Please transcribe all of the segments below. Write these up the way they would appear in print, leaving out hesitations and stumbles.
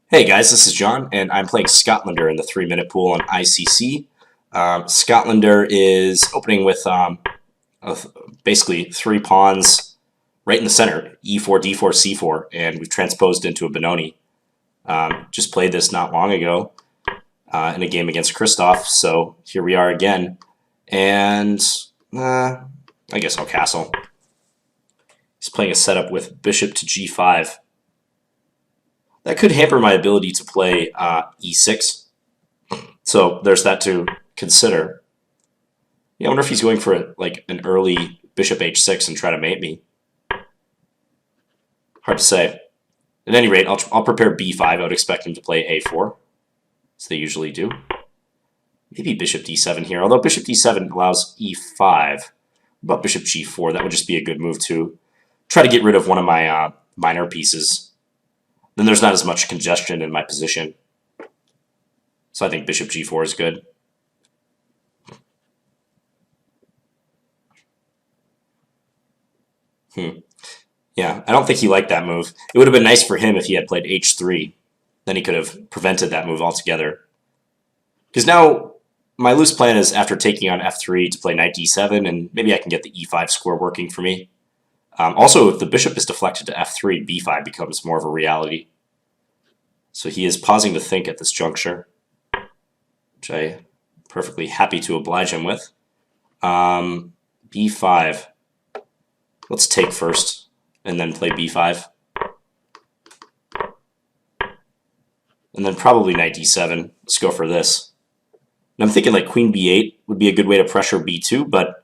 Hey guys, this is John, and I'm playing Scotlander in the 3-minute pool on ICC. Scotlander is opening with basically 3 pawns right in the center, e4, d4, c4, and we've transposed into a Benoni. Just played this not long ago in a game against Christoph, so here we are again. And I guess I'll castle. He's playing a setup with bishop to g5. That could hamper my ability to play e6. So there's that to consider. Yeah, I wonder if he's going for like an early bishop h6 and try to mate me. Hard to say. At any rate, I'll prepare b5. I would expect him to play a4, as they usually do. Maybe bishop d7 here, although bishop d7 allows e5. What about bishop g4? That would just be a good move to try to get rid of one of my minor pieces. Then there's not as much congestion in my position. So I think bishop g4 is good. Yeah, I don't think he liked that move. It would have been nice for him if he had played h3. Then he could have prevented that move altogether. Because now my loose plan is after taking on f3 to play knight d7, and maybe I can get the e5 square working for me. Also, if the bishop is deflected to f3, b5 becomes more of a reality. So he is pausing to think at this juncture, which I'm perfectly happy to oblige him with. b5. Let's take first, and then play b5. And then probably knight d7. Let's go for this. And I'm thinking like queen b8 would be a good way to pressure b2, but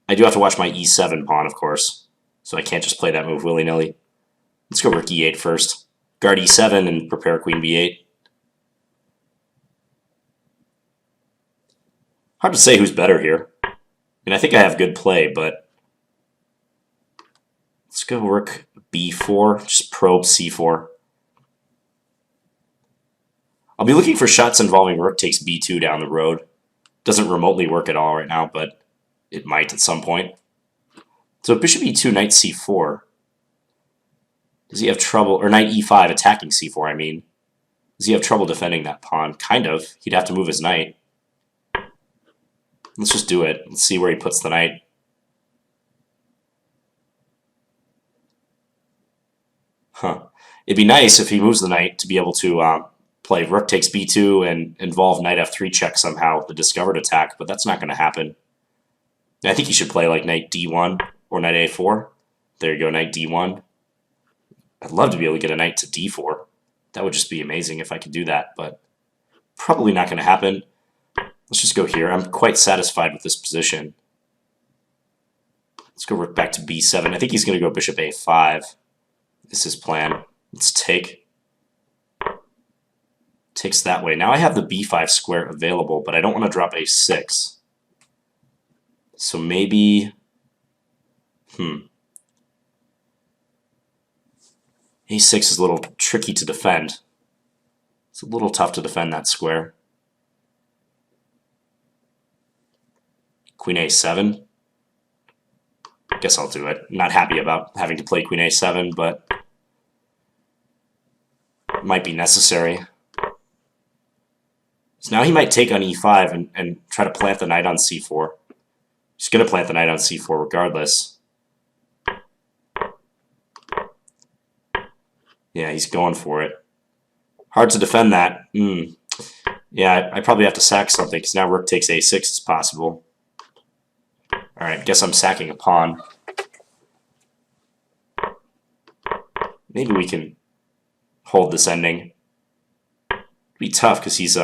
I do have to watch my e7 pawn, of course. So I can't just play that move willy-nilly. Let's go rook e8 first. Guard e7 and prepare queen b8. Hard to say who's better here. I mean, I think I have good play, but let's go rook b4, just probe c4. I'll be looking for shots involving rook takes b2 down the road. Doesn't remotely work at all right now, but it might at some point. So bishop e2, knight c4. Does he have trouble, or knight e5 attacking c4, I mean. Does he have trouble defending that pawn? Kind of. He'd have to move his knight. Let's just do it. Let's see where he puts the knight. It'd be nice if he moves the knight to be able to play rook takes b2 and involve knight f3 check somehow, the discovered attack, but that's not going to happen. And I think he should play like knight d1 or knight a4. There you go, knight d1. I'd love to be able to get a knight to d4. That would just be amazing if I could do that, but probably not going to happen. Let's just go here. I'm quite satisfied with this position. Let's go rook back to b7. I think he's going to go bishop a5. This is his plan. Let's take. Takes that way. Now I have the b5 square available, but I don't want to drop a6. So maybe... a6 is a little tricky to defend. It's a little tough to defend that square. Queen a7. I guess I'll do it. Not happy about having to play queen a7, but it might be necessary. So now he might take on e5 and try to plant the knight on c4. He's going to plant the knight on c4 regardless. Yeah, he's going for it. Hard to defend that. Yeah, I probably have to sack something, because now rook takes a6 is possible. Alright, guess I'm sacking a pawn. Maybe we can hold this ending. It'd be tough, because he's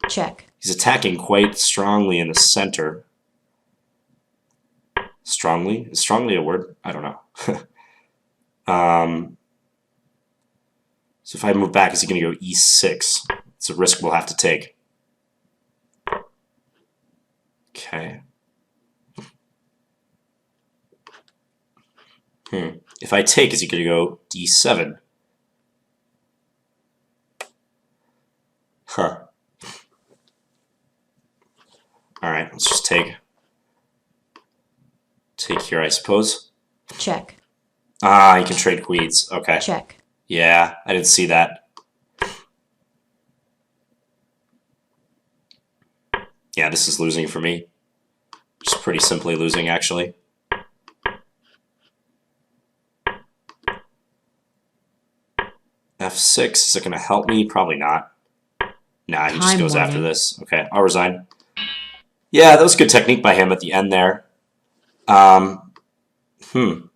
check. He's attacking quite strongly in the center. Strongly? Is strongly a word? I don't know. So if I move back, is he going to go e6? It's a risk we'll have to take. Okay. If I take, is he going to go d7? Alright, let's just take. Take here, I suppose. Check. Ah, you can trade queens. Okay. Check. Yeah, I didn't see that. Yeah, this is losing for me. Just pretty simply losing, actually. F6, is it going to help me? Probably not. Nah, he just goes after this. Okay, I'll resign. Yeah, that was good technique by him at the end there. Really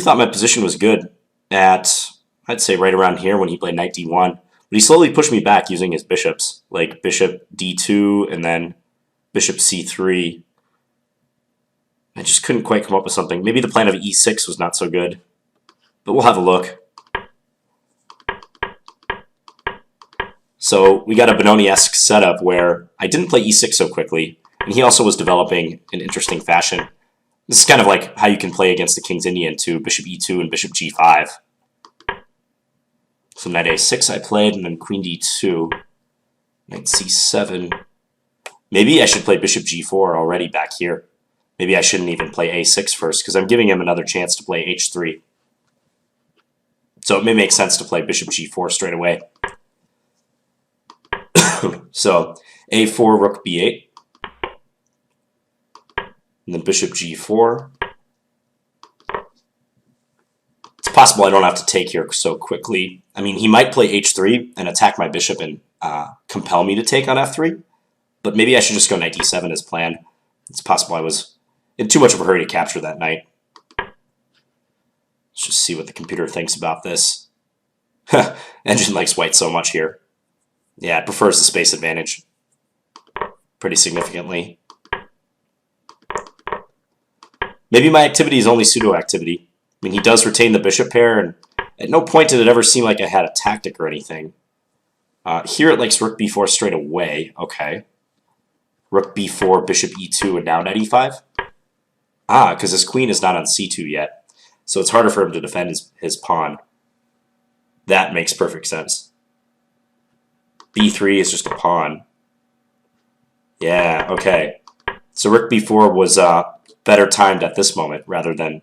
thought my position was good at, I'd say, right around here when he played knight d1. But he slowly pushed me back using his bishops, like bishop d2 and then bishop c3. I just couldn't quite come up with something. Maybe the plan of e6 was not so good, but we'll have a look. So we got a Benoni-esque setup where I didn't play e6 so quickly, and he also was developing in interesting fashion. This is kind of like how you can play against the King's Indian to bishop e2 and bishop g5. So knight a6 I played, and then queen d2, knight c7. Maybe I should play bishop g4 already back here. Maybe I shouldn't even play a6 first, because I'm giving him another chance to play h3. So it may make sense to play bishop g4 straight away. So a4, rook b8, and then bishop g4. It's possible I don't have to take here so quickly. I mean, he might play h3 and attack my bishop and compel me to take on f3, but maybe I should just go knight d7 as planned. It's possible I was in too much of a hurry to capture that knight. Let's just see what the computer thinks about this. Engine likes white so much here. Yeah, it prefers the space advantage pretty significantly. Maybe my activity is only pseudo-activity. I mean, he does retain the bishop pair, and at no point did it ever seem like I had a tactic or anything. Here it likes rook b4 straight away. Okay. Rook b4, bishop e2, and now knight e5? Ah, because his queen is not on c2 yet, so it's harder for him to defend his pawn. That makes perfect sense. b3 is just a pawn. Yeah, okay. So rook b4 was better timed at this moment rather than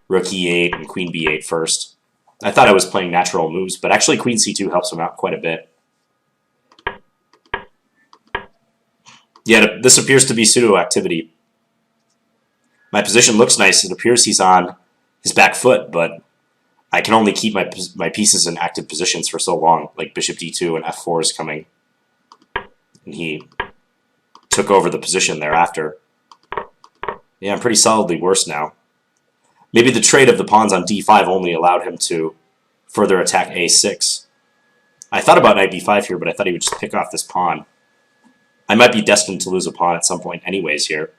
rook e8 and queen b8 first. I thought I was playing natural moves, but actually queen c2 helps him out quite a bit. Yeah, this appears to be pseudo-activity. My position looks nice. It appears he's on his back foot, but I can only keep my pieces in active positions for so long, like bishop d2 and f4 is coming. And he took over the position thereafter. Yeah, I'm pretty solidly worse now. Maybe the trade of the pawns on d5 only allowed him to further attack a6. I thought about knight b5 here, but I thought he would just pick off this pawn. I might be destined to lose a pawn at some point anyways here.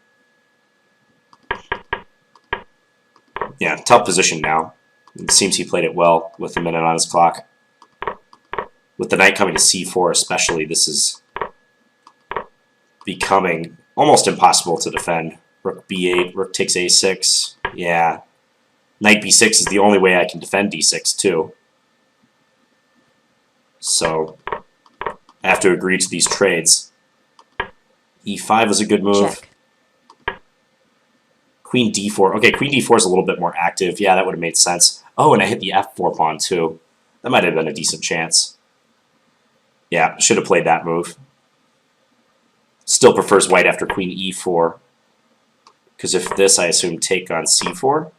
Yeah, tough position now. It seems he played it well with a minute on his clock. With the knight coming to c4 especially, this is becoming almost impossible to defend. Rook b8, rook takes a6. Yeah. Knight b6 is the only way I can defend d6 too. So I have to agree to these trades. e5 is a good move. Check. Queen d4. Okay, queen d4 is a little bit more active. Yeah, that would have made sense. Oh, and I hit the f4 pawn too. That might have been a decent chance. Yeah, should have played that move. Still prefers white after queen e4. Because if this, I assume, take on c4.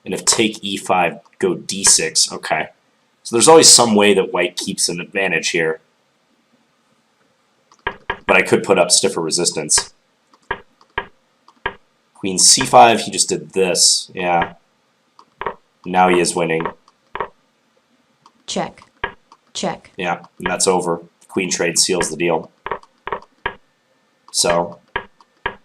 And if take e5, go d6. Okay. So there's always some way that white keeps an advantage here. But I could put up stiffer resistance. Queen c5, he just did this. Yeah. Now he is winning. Check. Check. Yeah, and that's over. Queen trade seals the deal. So,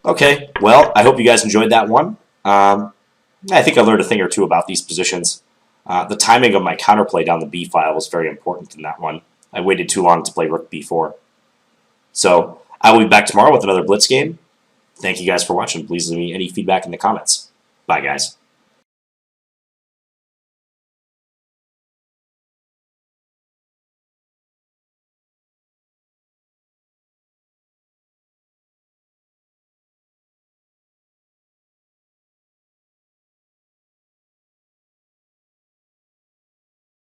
okay. Well, I hope you guys enjoyed that one. I think I learned a thing or two about these positions. The timing of my counterplay down the b file was very important in that one. I waited too long to play rook b4. So, I will be back tomorrow with another blitz game. Thank you guys for watching. Please leave me any feedback in the comments. Bye, guys.